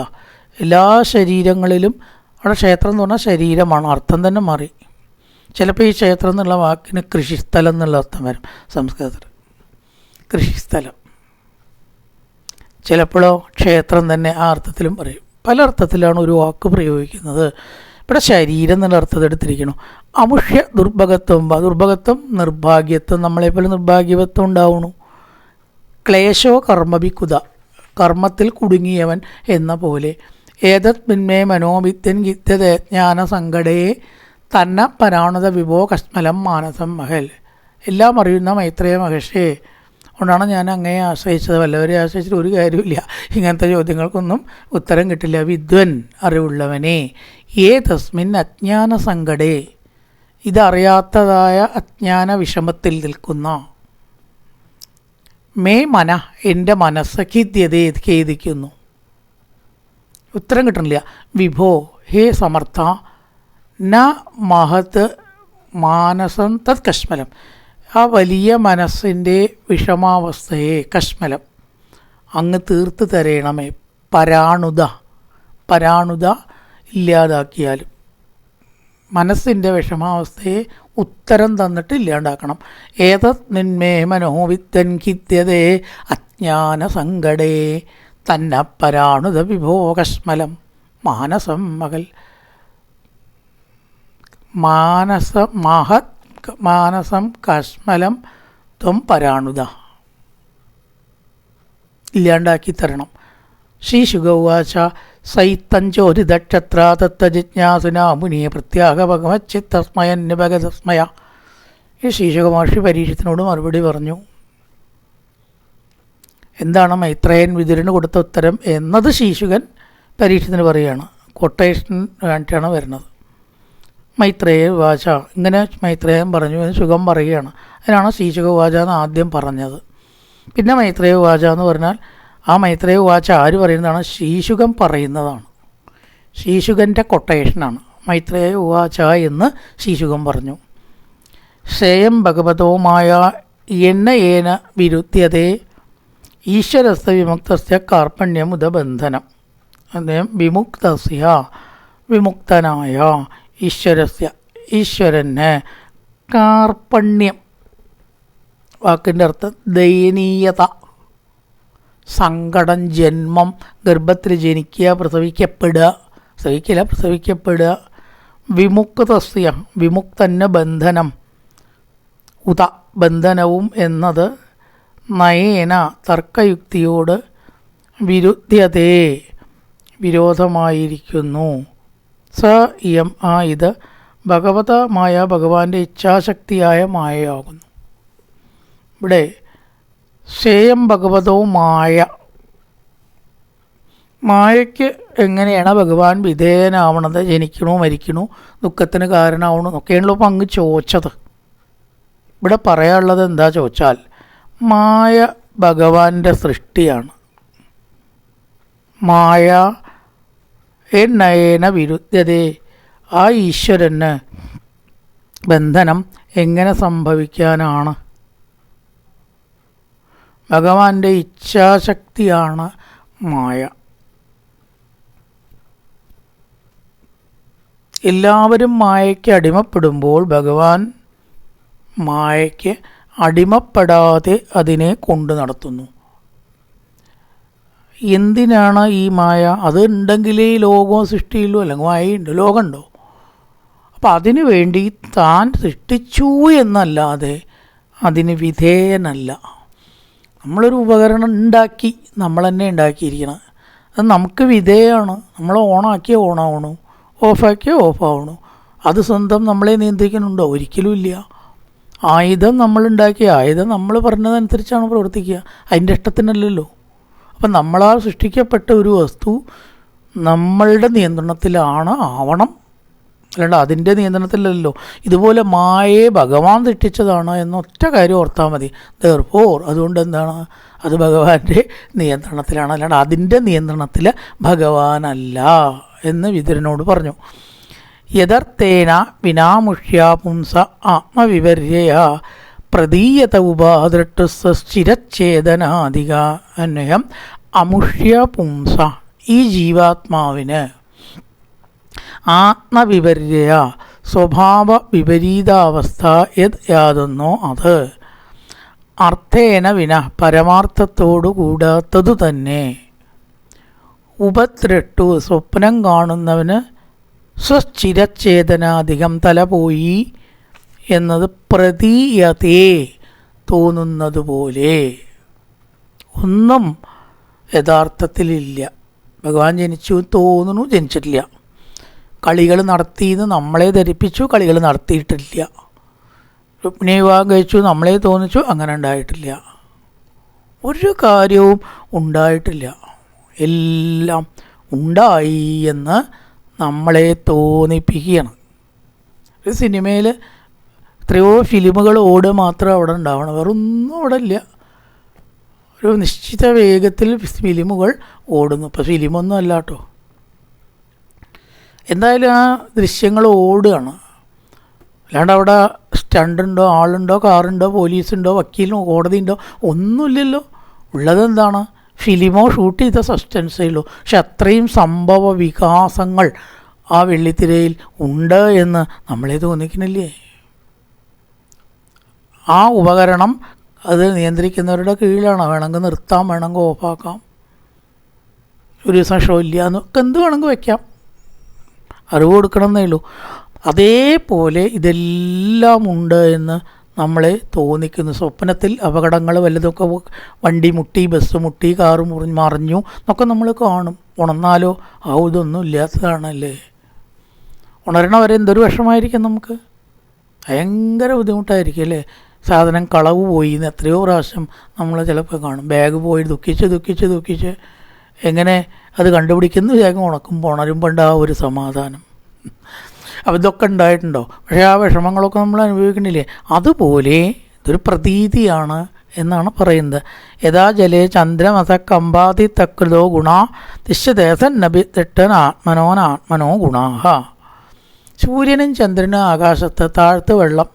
എല്ലാ ശരീരങ്ങളിലും. അവിടെ ക്ഷേത്രം എന്ന് പറഞ്ഞാൽ ശരീരമാണ്. അർത്ഥം തന്നെ മാറി. ചിലപ്പോൾ ഈ ക്ഷേത്രം എന്നുള്ള വാക്കിന് കൃഷിസ്ഥലം എന്നുള്ള അർത്ഥം വരും സംസ്കൃതത്തിൽ. കൃഷിസ്ഥലം. ചിലപ്പോഴോ ക്ഷേത്രം തന്നെ ആ അർത്ഥത്തിലും പറയും. പല അർത്ഥത്തിലാണ് ഒരു വാക്ക് പ്രയോഗിക്കുന്നത്. ഇവിടെ ശരീരം എന്നുള്ള അർത്ഥം എടുത്തിരിക്കണം. അമുഷ്യ ദുർഭഗത്വം. ദുർഭഗത്വം നിർഭാഗ്യത്വം. നമ്മളെപ്പോലെ നിർഭാഗ്യവത്വം ഉണ്ടാവണു. ക്ലേശോ കർമ്മഭിക്കുത, കർമ്മത്തിൽ കുടുങ്ങിയവൻ എന്ന പോലെ. ഏതത് പിന്മേ മനോവിദ്യൻ ഗിത്യജ്ഞാന സങ്കടയെ തന്ന പരാണത വിഭോ കശ്മലം മാനസം മഹൽ. എല്ലാം അറിയുന്ന മൈത്രേയ മഹർഷേ, അതുകൊണ്ടാണ് ഞാൻ അങ്ങയെ ആശ്രയിച്ചത്. വല്ലവരെ ആശ്രയിച്ചിട്ട് ഒരു കാര്യമില്ല. ഇങ്ങനത്തെ ചോദ്യങ്ങൾക്കൊന്നും ഉത്തരം കിട്ടില്ല. വിദ്വൻ, അറിവുള്ളവനെ. തസ്മിൻ അജ്ഞാന സങ്കടേ, ഇതറിയാത്തതായ അജ്ഞാന വിഷമത്തിൽ നിൽക്കുന്ന. മേ മന, എൻ്റെ മനസ്സ് ഖിദ്യതേ, ഖേദിക്കുന്നു. ഉത്തരം കിട്ടണില്ല. വിഭോ, ഹേ സമർത്ഥ, ന മഹത് മാനസം തത് കശ്മലം, ആ വലിയ മനസ്സിൻ്റെ വിഷമാവസ്ഥയെ, കശ്മലം അങ്ങ് തീർത്ത് തരയണമേ. പരാണുത ഇല്ലാതാക്കിയാലും മനസ്സിൻ്റെ വിഷമാവസ്ഥയെ ഉത്തരം തന്നിട്ട് ഇല്ലാണ്ടാക്കണം. ഏതത് നിന്മേ മനോവിത്തൻ ഖിദ്യതേ അജ്ഞാന സങ്കടേ തന്ന പരാണുത വിഭോ കശ്മലം മാനസം മകൾ. മാനസം കശ്മലം ത്വം പരാണുത, ഇല്ലാണ്ടാക്കി തരണം. ശ്രീശുക ഉവാച സൈത്തഞ്ചോരിതക്ഷത്ര തത്വജിജ്ഞാസുനാ മുനിയെ പ്രത്യാഗ ഭഗവച്ചിത്തസ്മയന്യഭഗതസ്മയ. ഈ ശ്രീശുക മഹർഷി പരീക്ഷത്തിനോട് മറുപടി പറഞ്ഞു. എന്താണ് മൈത്രേയൻ വിതുരന് കൊടുത്ത ഉത്തരം എന്നത് ശ്രീശുകൻ പരീക്ഷത്തിന് പറയുകയാണ്. കൊട്ടേഷൻ വേണ്ടിയിട്ടാണ് വരുന്നത്. മൈത്രേയ വാച, ഇങ്ങനെ മൈത്രേയൻ പറഞ്ഞു എന്ന് ശുകം പറയുകയാണ്. അതിനാണ് ശ്രീശുക വാച എന്ന് ആദ്യം പറഞ്ഞത്. പിന്നെ മൈത്രേയ വാച എന്ന് പറഞ്ഞാൽ ആ മൈത്രേയ വാച ആര് പറയുന്നതാണ്? ശ്രീശുകം പറയുന്നതാണ്. ശ്രീശുകൻ്റെ കൊട്ടേഷനാണ്. മൈത്രേയ വാച എന്ന് ശ്രീശുകം പറഞ്ഞു. ശ്രേയം ഭഗവതോമായ ഏന വിരുദ്ധ്യതേ ഈശ്വരസ്ഥ വിമുക്തസ്യ കാർപ്പണ്യമുദബന്ധനം. അദ്ദേഹം വിമുക്തനായ ഈശ്വരന് കാർപ്പണ്യം, വാക്കിൻ്റെ അർത്ഥം ദയനീയത, സങ്കടം, ജന്മം, ഗർഭത്തിൽ ജനിക്കുക, പ്രസവിക്കപ്പെടുക. വിമുക്തസ്യ, വിമുക്തന് ബന്ധനം. ബന്ധനവും എന്നത് നയേന തർക്കയുക്തിയോട് വിരുദ്ധ്യതേ വിരോധമായിരിക്കുന്നു. സ ഇയം ഇത് ഭഗവതമായ ഭഗവാന്റെ ഇച്ഛാശക്തിയായ മായയാകുന്നു. ഇവിടെ സേയം ഭഗവതോ മായയ്ക്ക് എങ്ങനെയാണ് ഭഗവാൻ വിധേയനാവണത്, ജനിക്കണോ മരിക്കണോ ദുഃഖത്തിന് കാരണമാവണോ എന്നൊക്കെയാണല്ലോ ഇപ്പം അങ്ങ് ചോദിച്ചത്. ഇവിടെ പറയാനുള്ളത് എന്താ ചോദിച്ചാൽ, മായ ഭഗവാന്റെ സൃഷ്ടിയാണ്. മായ നയേന വിരുദ്ധ്യതേ, ആ ഈശ്വരന് ബന്ധനം എങ്ങനെ സംഭവിക്കാനാണ്? ഭഗവാന്റെ ഇച്ഛാശക്തിയാണ് മായ. എല്ലാവരും മായയ്ക്ക് അടിമപ്പെടുമ്പോൾ ഭഗവാൻ മായയ്ക്ക് അടിമപ്പെടാതെ അതിനെ കൊണ്ടു നടത്തുന്നു. എന്തിനാണ് ഈ മായ? അത് ഉണ്ടെങ്കിലേ ലോകവും സൃഷ്ടിയുള്ളൂ, അല്ലെങ്കിൽ മായയുണ്ട്, ലോകമുണ്ടോ? അപ്പം അതിനു വേണ്ടി താൻ സൃഷ്ടിച്ചു എന്നല്ലാതെ അതിന് വിധേയനല്ല. നമ്മളൊരു ഉപകരണം ഉണ്ടാക്കി, നമ്മൾ തന്നെ ഉണ്ടാക്കിയിരിക്കണം. അത് നമുക്ക് വിധേയമാണ്. നമ്മൾ ഓണാക്കിയ ഓണാവണു, ഓഫാക്കിയ ഓഫാവണു. അത് സ്വന്തം നമ്മളെ നിയന്ത്രിക്കുന്നുണ്ടോ? ഒരിക്കലും ഇല്ല. ആയുധം നമ്മളുണ്ടാക്കിയ ആയുധം നമ്മൾ പറഞ്ഞതനുസരിച്ചാണ് പ്രവർത്തിക്കുക, അതിൻ്റെ ഇഷ്ടത്തിനല്ലല്ലോ. അപ്പം നമ്മളാൽ സൃഷ്ടിക്കപ്പെട്ട ഒരു വസ്തു നമ്മളുടെ നിയന്ത്രണത്തിലാണ് ആവണം, അല്ലാണ്ട് അതിൻ്റെ നിയന്ത്രണത്തിലല്ലോ. ഇതുപോലെ മായയെ ഭഗവാൻ സൃഷ്ടിച്ചതാണ് എന്നൊറ്റ കാര്യം ഓർത്താൽ മതി. ദെർഫോർ അതുകൊണ്ട് എന്താണ്, അത് ഭഗവാന്റെ നിയന്ത്രണത്തിലാണ്, അല്ലാണ്ട് അതിൻ്റെ നിയന്ത്രണത്തിൽ ഭഗവാനല്ല എന്ന് വിതുരനോട് പറഞ്ഞു. യഥർത്ഥേന വിനാമുഷ്യ പുംസ ആത്മവിപര്യയ പ്രതീയത ഉപാദൃട്ടുസ്ഥിരച്ഛേദനാധിക അന്വയം അമുഷ്യ പുംസ, ഈ ജീവാത്മാവിന് ആത്മവിപര്യ സ്വഭാവ വിപരീതാവസ്ഥ യാതൊന്നോ അത് അർത്ഥേന വിന പരമാർത്ഥത്തോടു കൂടാത്തതു തന്നെ. ഉപദ്രട്ടു സ്വപ്നം കാണുന്നവന് സ്വസ്ഥിരച്ഛേദനാധികം തല പോയി എന്നത് പ്രതീയതേ തോന്നുന്നത് പോലെ ഒന്നും യഥാർത്ഥത്തിലില്ല. ഭഗവാൻ ജനിച്ചു തോന്നുന്നു, ജനിച്ചിട്ടില്ല. കളികൾ നടത്തിയെന്ന് നമ്മളെ ധരിപ്പിച്ചു, കളികൾ നടത്തിയിട്ടില്ല. രുക്മിണി വിവാഹം കഴിച്ചു നമ്മളെ തോന്നിച്ചു, അങ്ങനെ ഉണ്ടായിട്ടില്ല. ഒരു കാര്യവും ഉണ്ടായിട്ടില്ല. എല്ലാം ഉണ്ടായി എന്ന് നമ്മളെ തോന്നിപ്പിക്കുകയാണ്. ഒരു സിനിമയിൽ എത്രയോ ഫിലിമുകൾ ഓടുക മാത്രം അവിടെ ഉണ്ടാവണം, വേറൊന്നും അവിടെ ഇല്ല. ഒരു നിശ്ചിത വേഗത്തിൽ ഫിലിമുകൾ ഓടുന്നു. ഇപ്പോൾ ഫിലിമൊന്നും അല്ല കേട്ടോ. എന്തായാലും ആ ദൃശ്യങ്ങൾ ഓടുകയാണ്, അല്ലാണ്ട് അവിടെ സ്റ്റണ്ടുണ്ടോ, ആളുണ്ടോ, കാറുണ്ടോ, പോലീസുണ്ടോ, വക്കീലോ, കോടതിയുണ്ടോ, ഒന്നുമില്ലല്ലോ. ഉള്ളതെന്താണ്? ഫിലിമോ ഷൂട്ട് ചെയ്ത സബ്സ്റ്റൻസേ ഉള്ളൂ. പക്ഷെ അത്രയും സംഭവ വികാസങ്ങൾ ആ വെള്ളിത്തിരയിൽ ഉണ്ട് എന്ന് നമ്മളെ തോന്നിക്കുന്നില്ലേ? ആ ഉപകരണം അത് നിയന്ത്രിക്കുന്നവരുടെ കീഴിലാണ്. വേണമെങ്കിൽ നിർത്താം, വേണമെങ്കിൽ ഓഫാക്കാം, ഒരു ദിവസം ഷോ ഇല്ല എന്നൊക്കെ എന്ത് വേണമെങ്കിൽ വയ്ക്കാം. അറിവ് കൊടുക്കണമെന്നേ ഉള്ളൂ. അതേപോലെ ഇതെല്ലാം ഉണ്ട് എന്ന് നമ്മളെ തോന്നിക്കുന്നു. സ്വപ്നത്തിൽ അപകടങ്ങൾ വല്ലതൊക്കെ, വണ്ടി മുട്ടി, ബസ് മുട്ടി, കാറ് മറിഞ്ഞു എന്നൊക്കെ നമ്മൾ കാണും. ഉണർന്നാലോ ഇതൊന്നും ഇല്ലാത്തതാണല്ലേ. ഉണരണവരെ എന്തൊരു വിഷമായിരിക്കും നമുക്ക്, ഭയങ്കര ബുദ്ധിമുട്ടായിരിക്കും അല്ലേ. സാധനം കളവ് പോയി എന്ന് എത്രയോ പ്രാവശ്യം നമ്മൾ ചിലപ്പോൾ കാണും. ബാഗ് പോയി ദുഃഖിച്ച് എങ്ങനെ അത് കണ്ടുപിടിക്കുന്നു, വേഗം ഉണക്കുമ്പോൾ ഉണരുമ്പോണ്ട് ആ ഒരു സമാധാനം. അപ്പോൾ ഇതൊക്കെ ഉണ്ടായിട്ടുണ്ടോ? പക്ഷേ ആ വിഷമങ്ങളൊക്കെ നമ്മൾ അനുഭവിക്കണില്ലേ? അതുപോലെ ഇതൊരു പ്രതീതിയാണ് എന്നാണ് പറയുന്നത്. യഥാ ജലേ ചന്ദ്രമസ കമ്പാതി തകൃതോ ഗുണ തിശ്യദേശൻ നബി തിട്ടൻ ആത്മനോ ഗുണാഹ. സൂര്യനും ചന്ദ്രനും ആകാശത്ത്, താഴത്ത് വെള്ളം,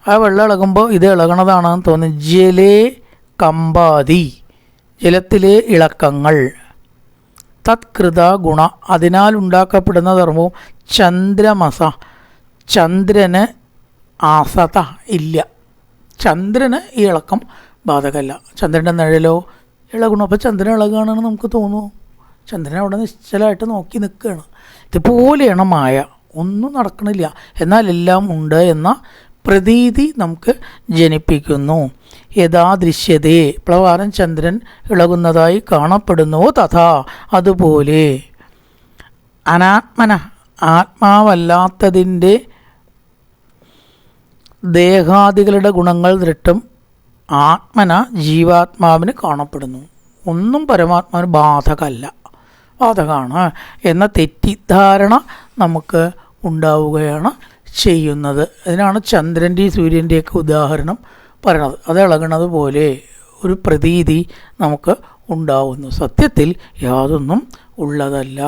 ആ വെള്ളം ഇളകുമ്പോൾ ഇത് ഇളകണതാണെന്ന് തോന്നും. ജലേ കമ്പാതി, ജലത്തിലെ ഇളക്കങ്ങൾ, തത്കൃത ഗുണ, അതിനാൽ ഉണ്ടാക്കപ്പെടുന്ന ധർമ്മവും, ചന്ദ്രമസ, ചന്ദ്രന് ആസത ഇല്ല, ചന്ദ്രന് ഈ ഇളക്കം ബാധകമല്ല. ചന്ദ്രൻ്റെ നിഴലോ ഇളകണം. അപ്പോൾ ചന്ദ്രൻ ഇളകുകയാണെന്ന് നമുക്ക് തോന്നുമോ? ചന്ദ്രൻ അവിടെ നിശ്ചലമായിട്ട് നോക്കി നിൽക്കുകയാണ്. ഇതുപോലെയാണ് മായ. ഒന്നും നടക്കണില്ല, എന്നാൽ എല്ലാം ഉണ്ട് എന്ന പ്രതീതി നമുക്ക് ജനിപ്പിക്കുന്നു. യഥാ ദൃശ്യതേ പ്രകാരം ചന്ദ്രൻ ഇളകുന്നതായി കാണപ്പെടുന്നുവോ തഥാ അതുപോലെ അനാത്മന ആത്മാവല്ലാത്തതിൻ്റെ ദേഹാദികളുടെ ഗുണങ്ങൾ ദൃഷ്ടം ആത്മന ജീവാത്മാവിന് കാണപ്പെടുന്നു. ഒന്നും പരമാത്മാവിന് ബാധകമാണ് എന്ന തെറ്റിദ്ധാരണ നമുക്ക് ഉണ്ടാവുകയാണ് ചെയ്യുന്നത്. അതിനാണ് ചന്ദ്രൻ്റെയും സൂര്യൻ്റെയൊക്കെ ഉദാഹരണം പറയണത്. അത് ഇളകണത് പോലെ ഒരു പ്രതീതി നമുക്ക് ഉണ്ടാവുന്നു. സത്യത്തിൽ യാതൊന്നും ഉള്ളതല്ല.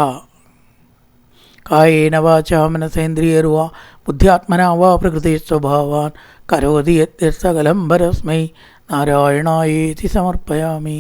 കായേന വാചാ മനസേന്ദ്രിയർവാ ബുദ്ധ്യാത്മനാ വാ പ്രകൃതി സ്വഭാവാൻ കരോതി യദ്യസകലം പരസ്മൈ നാരായണായേതി സമർപ്പയാമി.